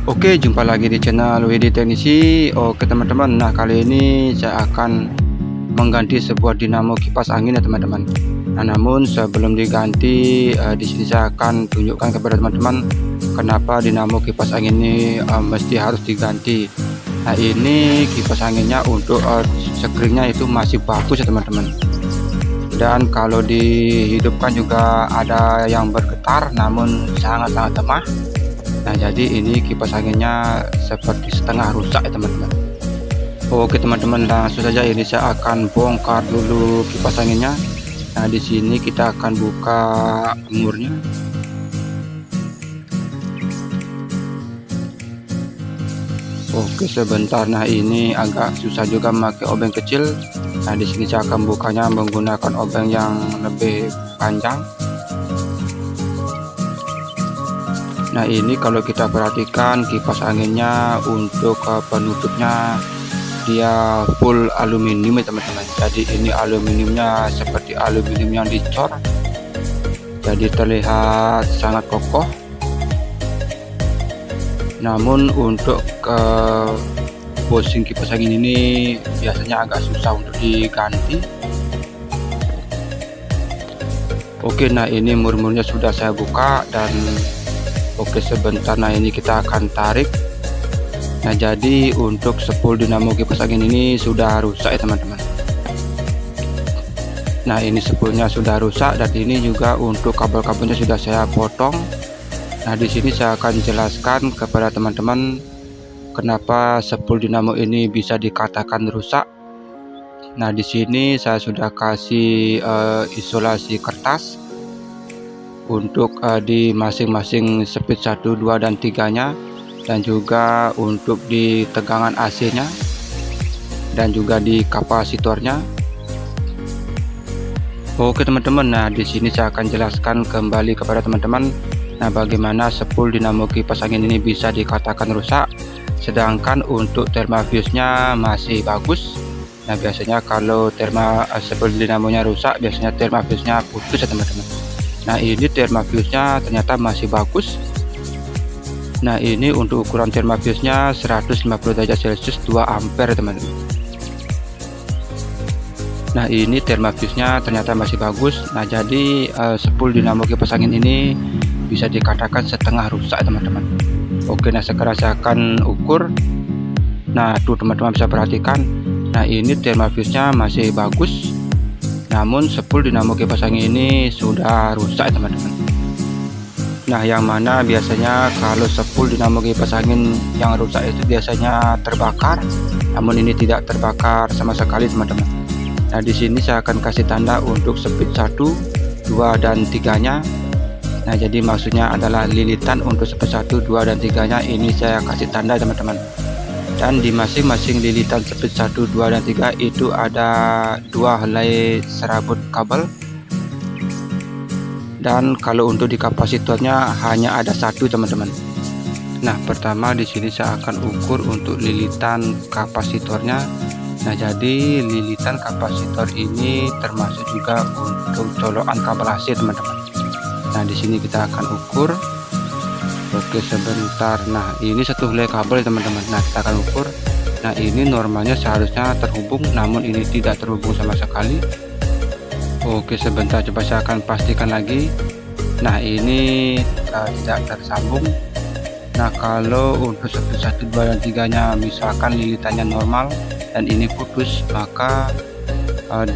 Oke, jumpa lagi di channel WD Teknisi. Oke teman-teman, nah kali ini saya akan mengganti sebuah dinamo kipas angin ya teman-teman. Nah namun sebelum diganti, di sini saya akan tunjukkan kepada teman-teman kenapa dinamo kipas angin ini mesti harus diganti. Nah ini kipas anginnya untuk screennya itu masih bagus ya teman-teman. Dan kalau dihidupkan juga ada yang bergetar, namun sangat-sangat lemah. Nah jadi ini kipas anginnya seperti setengah rusak ya teman-teman. Oke teman-teman, langsung saja ini saya akan bongkar dulu kipas anginnya. Nah di sini kita akan buka murnya. Oke sebentar, nah ini agak susah juga memakai obeng kecil. Nah di sini saya akan bukanya menggunakan obeng yang lebih panjang. Nah ini kalau kita perhatikan kipas anginnya untuk penutupnya dia full aluminium ya teman-teman. Jadi ini aluminiumnya seperti aluminium yang dicor, jadi terlihat sangat kokoh. Namun untuk bushing kipas angin ini biasanya agak susah untuk diganti. Oke, nah ini mur-murnya sudah saya buka dan oke sebentar, nah ini kita akan tarik. Nah jadi untuk spool dinamo kipas angin ini sudah rusak ya teman-teman. Nah ini spoolnya sudah rusak dan ini juga untuk kabel-kabelnya sudah saya potong. Nah di sini saya akan jelaskan kepada teman-teman kenapa spool dinamo ini bisa dikatakan rusak. Nah di sini saya sudah kasih isolasi kertas untuk di masing-masing speed 1, 2, dan 3 nya, dan juga untuk di tegangan AC nya dan juga di kapasitornya. Oke teman-teman, nah di sini saya akan jelaskan kembali kepada teman-teman nah bagaimana spool dinamo kipas angin ini bisa dikatakan rusak sedangkan untuk thermafuse nya masih bagus. Nah biasanya kalau spool dinamonya rusak biasanya thermafuse nya putus ya teman-teman. Nah ini thermafuse nya ternyata masih bagus. Nah ini untuk ukuran thermafuse nya 150 derajat celcius 2 ampere teman-teman. Nah ini thermafuse nya ternyata masih bagus. Nah jadi spool dinamo kipas angin ini bisa dikatakan setengah rusak teman-teman. Oke, nah sekarang saya akan ukur. Nah tuh teman-teman bisa perhatikan, nah ini thermafuse nya masih bagus, namun spool dinamo kipas angin ini sudah rusak teman-teman. Nah yang mana biasanya kalau spool dinamo kipas angin yang rusak itu biasanya terbakar, namun ini tidak terbakar sama sekali teman-teman. Nah di sini saya akan kasih tanda untuk speed 1, 2, dan 3 nya. Nah jadi maksudnya adalah lilitan untuk speed 1, 2, dan 3 nya ini saya kasih tanda teman-teman. Dan di masing-masing lilitan speed 1, 2, dan 3 itu ada 2 helai serabut kabel. Dan kalau untuk di kapasitornya hanya ada 1 teman-teman. Nah pertama di sini saya akan ukur untuk lilitan kapasitornya. Nah jadi lilitan kapasitor ini termasuk juga untuk colokan kabel AC teman-teman. Nah di sini kita akan ukur. Oke sebentar, nah ini satu helai kabel teman-teman. Nah kita akan ukur. Nah ini normalnya seharusnya terhubung, namun ini tidak terhubung sama sekali. Oke sebentar, coba saya akan pastikan lagi. Nah ini tidak tersambung. Nah kalau untuk speed 1, 2, dan 3 nya misalkan lilitannya normal dan ini putus, maka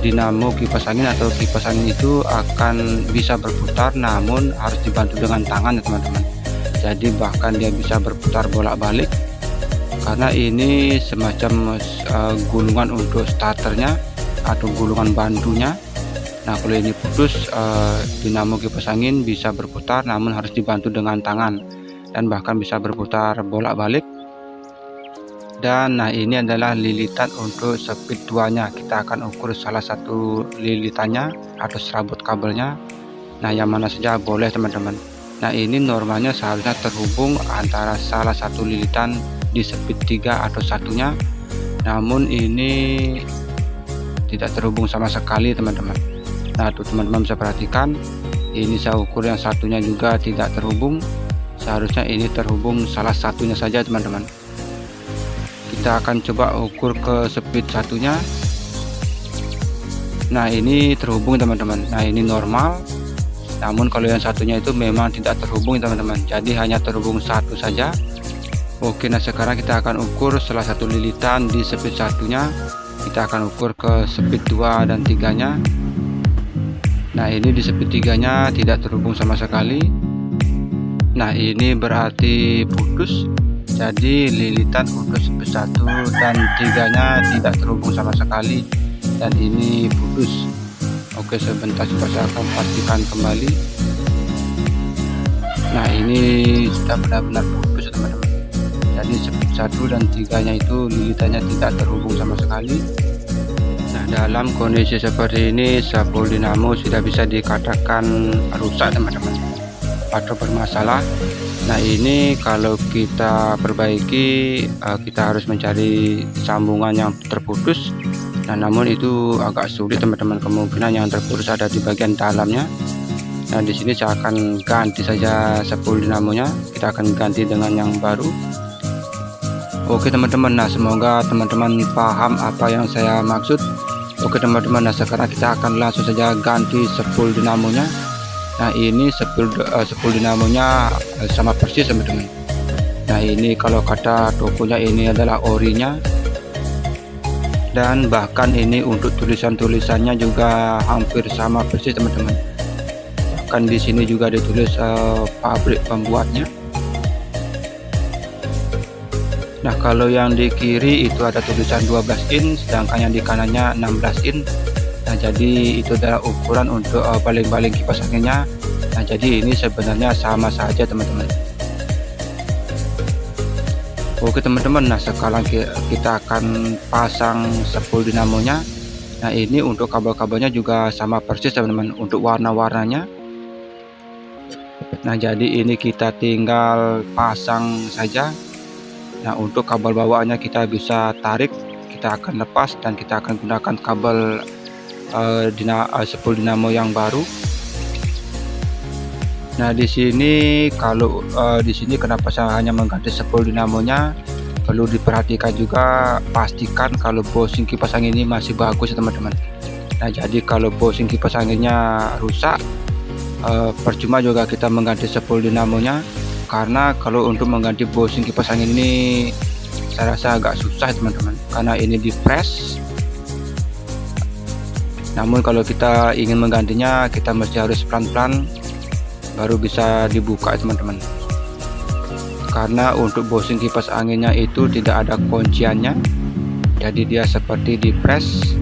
dinamo kipas angin atau kipas angin itu akan bisa berputar, namun harus dibantu dengan tangan ya teman-teman. Jadi bahkan dia bisa berputar bolak-balik karena ini semacam gulungan untuk starternya atau gulungan bantunya. Nah kalau ini putus, dinamo kipas angin bisa berputar namun harus dibantu dengan tangan dan bahkan bisa berputar bolak-balik. Dan nah ini adalah lilitan untuk speed 2 nya. Kita akan ukur salah satu lilitannya atau serabut kabelnya. Nah yang mana saja boleh teman-teman. Nah ini normalnya seharusnya terhubung antara salah satu lilitan di speed 3 atau satunya, namun ini tidak terhubung sama sekali teman-teman. Nah tuh teman-teman bisa perhatikan, ini saya ukur yang satunya juga tidak terhubung. seharusnya ini terhubung salah satunya saja teman-teman. Kita akan coba ukur ke speed satunya. Nah, ini terhubung teman-teman. Nah, ini normal. Namun kalau yang satunya itu memang tidak terhubung teman-teman, jadi hanya terhubung satu saja. Oke, nah sekarang kita akan ukur salah satu lilitan di speed satunya. Kita akan ukur ke speed 2 dan 3 nya. Nah, ini di speed 3 nya tidak terhubung sama sekali. Nah, ini berarti putus. Jadi lilitan untuk speed 1 dan 3 nya tidak terhubung sama sekali, dan ini putus. Oke, sebentar coba saya akan pastikan kembali. Nah, ini sudah benar-benar putus teman-teman. Jadi speed 1 dan 3 nya itu lilitannya tidak terhubung sama sekali. Nah, dalam kondisi seperti ini spool dinamo sudah bisa dikatakan rusak teman-teman, atau bermasalah. Nah, ini kalau kita perbaiki, kita harus mencari sambungan yang terputus. Nah, namun itu agak sulit teman-teman, kemungkinan yang terputus ada di bagian dalamnya. Nah, di sini saya akan ganti saja spool dinamonya. Kita akan ganti dengan yang baru. Oke teman-teman, nah semoga teman-teman paham apa yang saya maksud. Oke teman-teman, nah sekarang kita akan langsung saja ganti spool dinamonya. Nah, ini spool dinamonya sama persis teman-teman. Nah, ini kalau kata tokonya ini adalah orinya. Dan bahkan ini untuk tulisannya juga hampir sama persis teman-teman. Bahkan di sini juga ditulis pabrik pembuatnya. Nah, kalau yang di kiri itu ada tulisan 12 in, sedangkan yang di kanannya 16 in. Nah, jadi itu adalah ukuran untuk baling-baling kipas anginnya. Nah, jadi ini sebenarnya sama saja teman-teman. Oke teman-teman, nah sekarang kita akan pasang spool dinamonya. Nah, ini untuk kabel-kabelnya juga sama persis teman-teman untuk warna-warnanya. Nah, jadi ini kita tinggal pasang saja. Nah, untuk kabel bawaannya kita bisa tarik, kita akan lepas, dan kita akan gunakan kabel spool dinamo yang baru. Nah, di sini kalau di sini kenapa saya hanya mengganti spool dinamonya, perlu diperhatikan juga, pastikan kalau bosing kipas angin ini masih bagus ya teman-teman. Nah, jadi kalau bosing kipas anginnya rusak, percuma juga kita mengganti spool dinamonya, karena kalau untuk mengganti bosing kipas angin ini saya rasa agak susah teman-teman, karena ini di press. Namun kalau kita ingin menggantinya, kita mesti harus pelan-pelan baru bisa dibuka teman-teman, karena untuk bosing kipas anginnya itu tidak ada kunciannya, jadi dia seperti di press.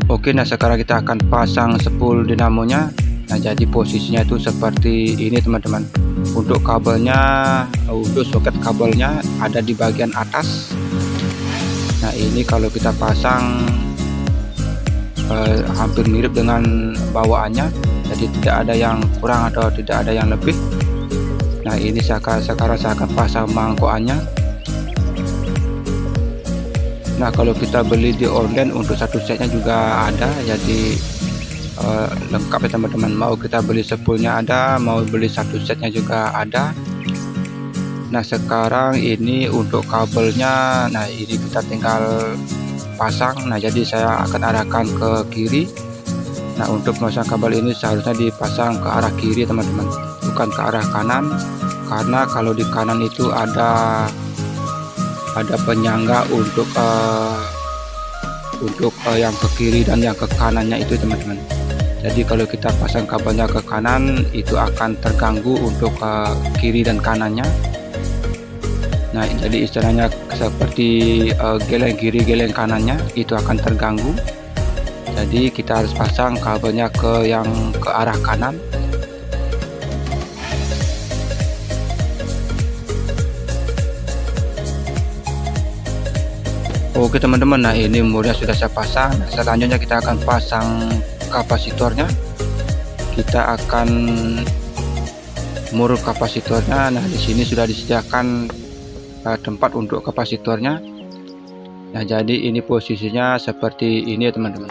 Oke, nah sekarang kita akan pasang spool dinamonya. Nah, jadi posisinya itu seperti ini teman-teman. Untuk kabelnya, untuk soket kabelnya ada di bagian atas. Nah, ini kalau kita pasang hampir mirip dengan bawaannya, jadi tidak ada yang kurang atau tidak ada yang lebih. Nah, ini sekarang saya akan pasang mangkokannya. Nah, kalau kita beli di online untuk satu setnya juga ada, jadi lengkap ya teman-teman. Mau kita beli spoolnya ada, mau beli satu setnya juga ada. Nah, sekarang ini untuk kabelnya, nah ini kita tinggal pasang. Nah, jadi saya akan arahkan ke kiri. Nah, untuk memasang kabel ini seharusnya dipasang ke arah kiri teman-teman, bukan ke arah kanan, karena kalau di kanan itu ada penyangga untuk yang ke kiri dan yang ke kanannya itu teman-teman. Jadi kalau kita pasang kabelnya ke kanan, itu akan terganggu untuk ke kiri dan kanannya. Nah, jadi istilahnya seperti geleng kiri geleng kanannya itu akan terganggu. Jadi kita harus pasang kabelnya ke yang ke arah kanan. Oke teman-teman, nah ini murnya sudah saya pasang. Selanjutnya kita akan pasang kapasitornya. Kita akan mur kapasitornya. Nah, di sini sudah disediakan tempat untuk kapasitornya. Nah, jadi ini posisinya seperti ini ya teman-teman.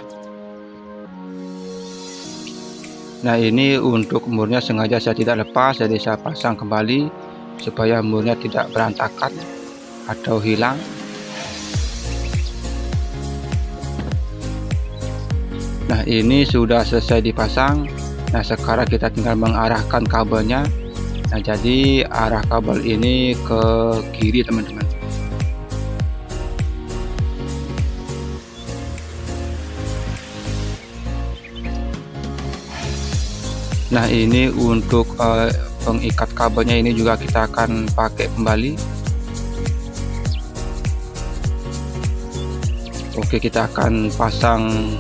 Nah, ini untuk murnya sengaja saya tidak lepas, jadi saya pasang kembali supaya murnya tidak berantakan atau hilang. Nah, ini sudah selesai dipasang. Nah, sekarang kita tinggal mengarahkan kabelnya. Nah, jadi arah kabel ini ke kiri teman-teman. Nah, ini untuk pengikat kabelnya ini juga kita akan pakai kembali. Oke, kita akan pasang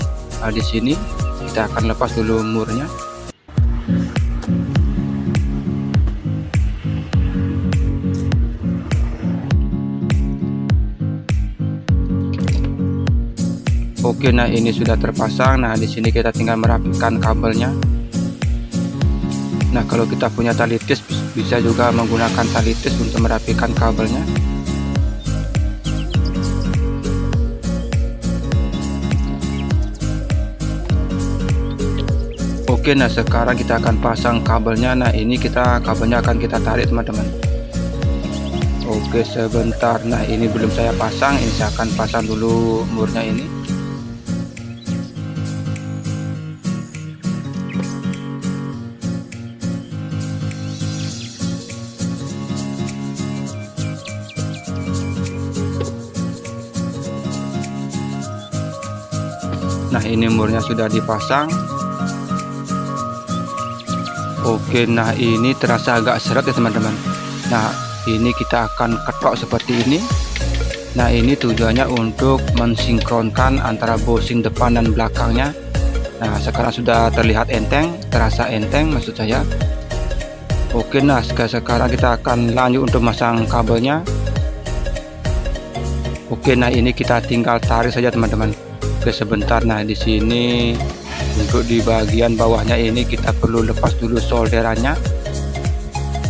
di sini. Kita akan lepas dulu murnya. Oke, nah ini sudah terpasang. Nah, di sini kita tinggal merapikan kabelnya. Nah, kalau kita punya tali tis, bisa juga menggunakan tali tis untuk merapikan kabelnya. Oke, nah sekarang kita akan pasang kabelnya. Nah, ini kabelnya akan kita tarik teman-teman. Oke, sebentar. Nah, ini belum saya pasang. Ini saya akan pasang dulu murnya ini. Nah, ini murnya sudah dipasang. Oke, nah ini terasa agak seret ya teman-teman. Nah, ini kita akan ketok seperti ini. Nah, ini tujuannya untuk mensinkronkan antara bushing depan dan belakangnya. Nah, sekarang sudah terlihat enteng, terasa enteng maksud saya. Oke, nah sekarang kita akan lanjut untuk masang kabelnya. Oke, nah ini kita tinggal tarik saja teman-teman. Oke, sebentar. Nah, di sini untuk di bagian bawahnya ini kita perlu lepas dulu solderannya.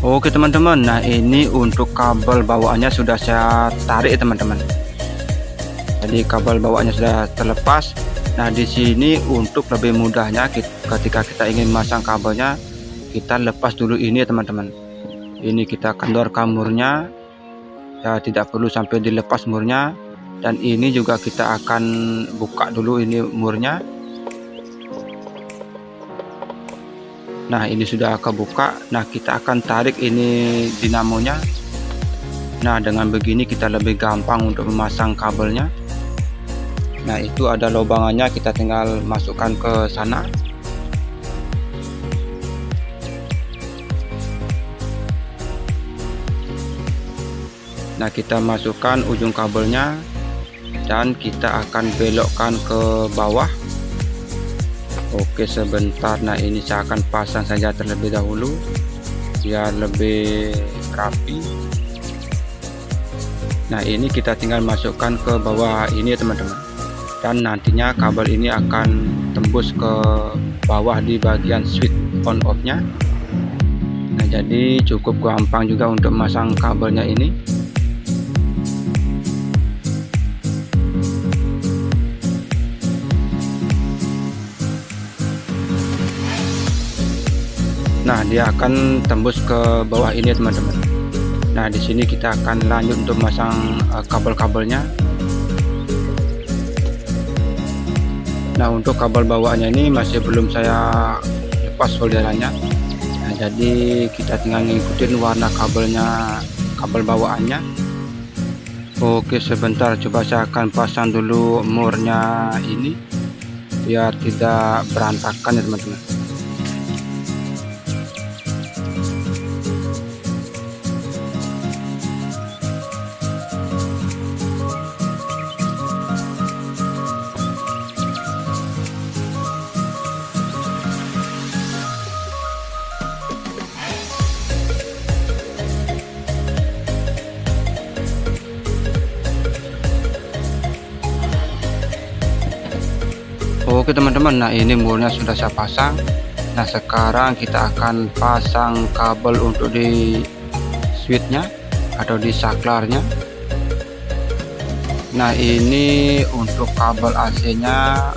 Oke teman-teman, nah ini untuk kabel bawaannya sudah saya tarik teman-teman. Jadi kabel bawaannya sudah terlepas. Nah, di sini untuk lebih mudahnya ketika kita ingin masang kabelnya, kita lepas dulu ini teman-teman. Ini kita kendorkan murnya. Ya, tidak perlu sampai dilepas murnya. Dan ini juga kita akan buka dulu ini murnya. Nah, ini sudah kebuka. Nah, kita akan tarik ini dinamonya. Nah, dengan begini kita lebih gampang untuk memasang kabelnya. Nah, itu ada lubangannya, kita tinggal masukkan ke sana. Nah, kita masukkan ujung kabelnya dan kita akan belokkan ke bawah. Oke, sebentar. Nah, ini saya akan pasang saja terlebih dahulu biar lebih rapi. Nah, ini kita tinggal masukkan ke bawah ini teman-teman. Dan nantinya kabel ini akan tembus ke bawah di bagian switch on off nya. Nah, jadi cukup gampang juga untuk memasang kabelnya ini. Nah, dia akan tembus ke bawah ini teman-teman. Nah, di sini kita akan lanjut untuk memasang kabel-kabelnya. Nah, untuk kabel bawaannya ini masih belum saya lepas solderannya. Nah, jadi kita tinggal ngikutin warna kabelnya, kabel bawaannya. Oke, sebentar, coba saya akan pasang dulu murnya ini biar tidak berantakan ya teman-teman. Oke teman-teman, nah ini murnya sudah saya pasang. Nah, sekarang kita akan pasang kabel untuk di switchnya atau di saklarnya. Nah, ini untuk kabel AC nya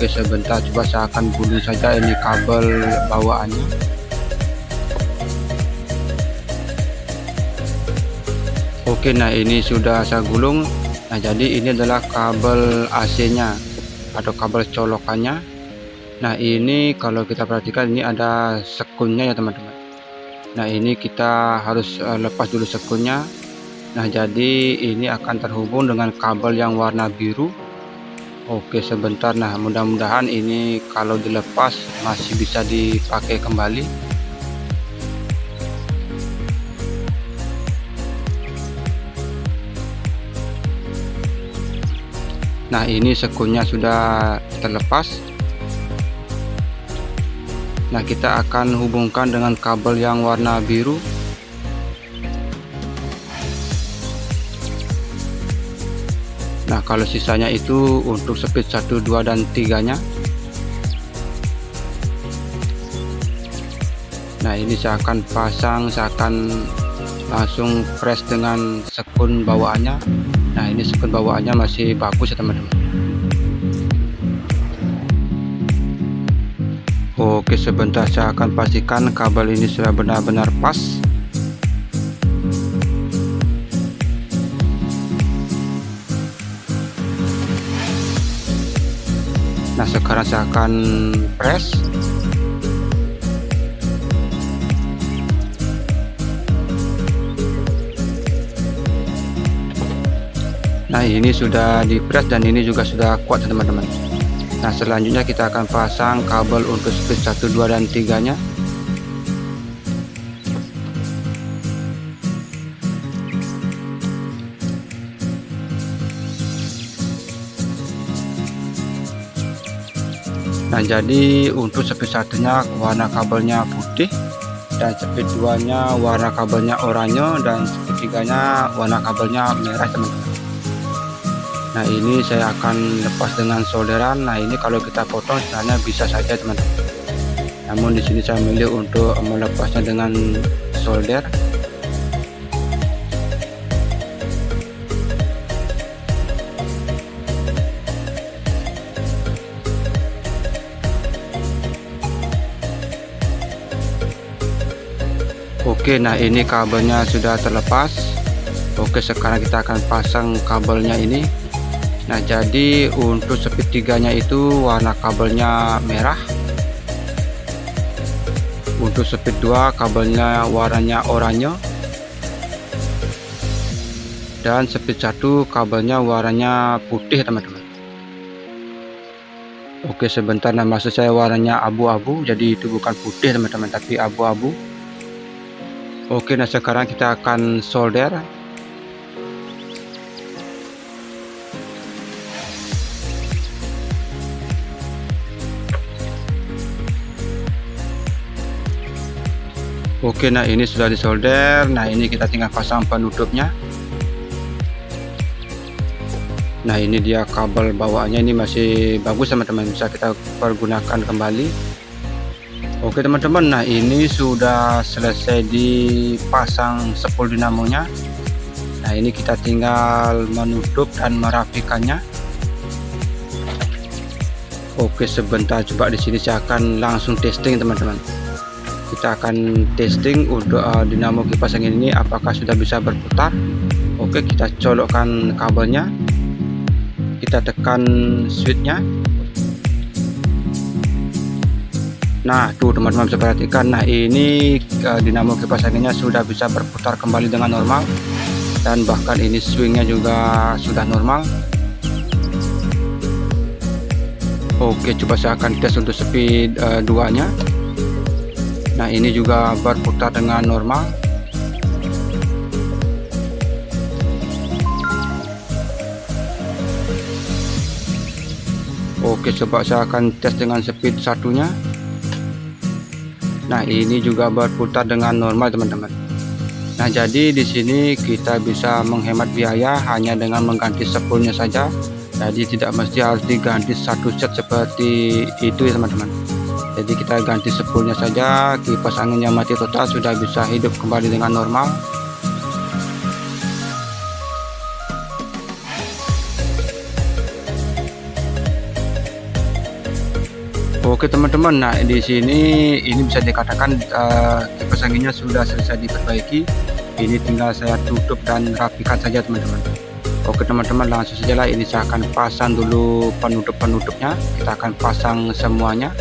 Oke, sebentar, coba saya akan gulung saja ini kabel bawaannya. Oke, nah ini sudah saya gulung. Nah, jadi ini adalah kabel AC-nya atau kabel colokannya. Nah, ini kalau kita perhatikan ini ada sekunnya ya teman-teman. Nah, ini kita harus lepas dulu sekunnya. Nah, jadi ini akan terhubung dengan kabel yang warna biru. Oke, sebentar. Nah, mudah-mudahan ini kalau dilepas masih bisa dipakai kembali. Nah, ini sekunnya sudah terlepas. Nah, kita akan hubungkan dengan kabel yang warna biru. Nah, kalau sisanya itu untuk speed 1, 2, dan 3-nya. Nah, ini saya akan pasang, saya akan langsung press dengan sekun bawaannya. Nah, ini sekun bawaannya masih bagus ya teman-teman. Oke, sebentar, saya akan pastikan kabel ini sudah benar-benar pas. Nah, sekarang saya akan press. Nah, ini sudah di press dan ini juga sudah kuat teman-teman. Nah, selanjutnya kita akan pasang kabel untuk speed 1, 2, dan 3-nya. Nah, jadi untuk speed 1-nya warna kabelnya putih, dan speed 2-nya warna kabelnya oranye, dan speed 3-nya warna kabelnya merah teman-teman. Nah, ini saya akan lepas dengan solderan. Nah, ini kalau kita potong sebenarnya bisa saja teman-teman, namun di sini saya memilih untuk melepasnya dengan solder. Oke, nah ini kabelnya sudah terlepas. Oke, sekarang kita akan pasang kabelnya ini. Nah, jadi untuk speed 3-nya itu warna kabelnya merah. Untuk speed 2 kabelnya warnanya oranye. Dan speed 1 kabelnya warnanya putih teman-teman. Oke, sebentar, nah maksud saya warnanya abu-abu, jadi itu bukan putih teman-teman, tapi abu-abu. Oke, nah sekarang kita akan solder. Oke, nah ini sudah disolder. Nah, ini kita tinggal pasang penutupnya. Nah, ini dia kabel bawaannya, ini masih bagus teman-teman, bisa kita pergunakan kembali. Oke teman-teman, nah ini sudah selesai dipasang spool dinamonya. Nah, ini kita tinggal menutup dan merapikannya. Oke, sebentar, coba di sini saya akan langsung testing teman-teman. Kita akan testing untuk dinamo kipas angin ini apakah sudah bisa berputar. Oke, kita colokkan kabelnya, kita tekan switchnya. Nah, tuh teman-teman bisa perhatikan. Nah, ini dinamo kipas anginnya sudah bisa berputar kembali dengan normal, dan bahkan ini swingnya juga sudah normal. Oke, coba saya akan tes untuk speed 2-nya. Nah, ini juga berputar dengan normal. Oke, coba saya akan tes dengan speed 1-nya. Nah, ini juga berputar dengan normal teman-teman. Nah, jadi di sini kita bisa menghemat biaya hanya dengan mengganti spoolnya saja. Jadi tidak mesti harus diganti satu set seperti itu ya teman-teman. Jadi kita ganti spoolnya saja, kipas angin yang mati total sudah bisa hidup kembali dengan normal. Oke teman-teman, nah di sini ini bisa dikatakan kipas anginnya sudah selesai diperbaiki. Ini tinggal saya tutup dan rapikan saja teman-teman. Oke teman-teman, langsung saja lah, ini saya akan pasang dulu penutup-penutupnya. Kita akan pasang semuanya.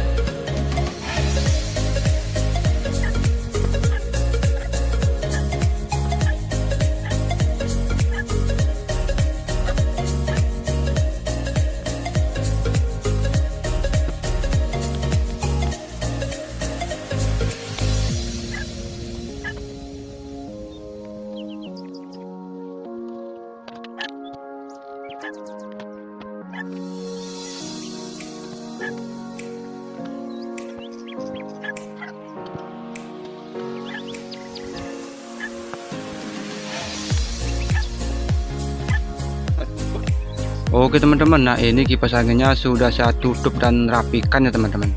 Oke teman-teman, nah ini kipas anginnya sudah saya tutup dan rapikan ya teman-teman.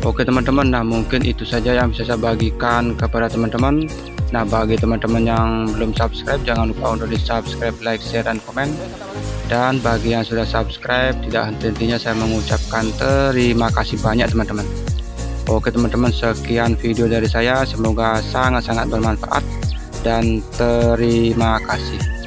Oke teman-teman, nah mungkin itu saja yang bisa saya bagikan kepada teman-teman. Nah bagi teman-teman yang belum subscribe, jangan lupa untuk di subscribe, like, share, dan komen. Dan bagi yang sudah subscribe, tidak henti-hentinya saya mengucapkan terima kasih banyak teman-teman. Oke teman-teman, sekian video dari saya, semoga sangat-sangat bermanfaat dan terima kasih.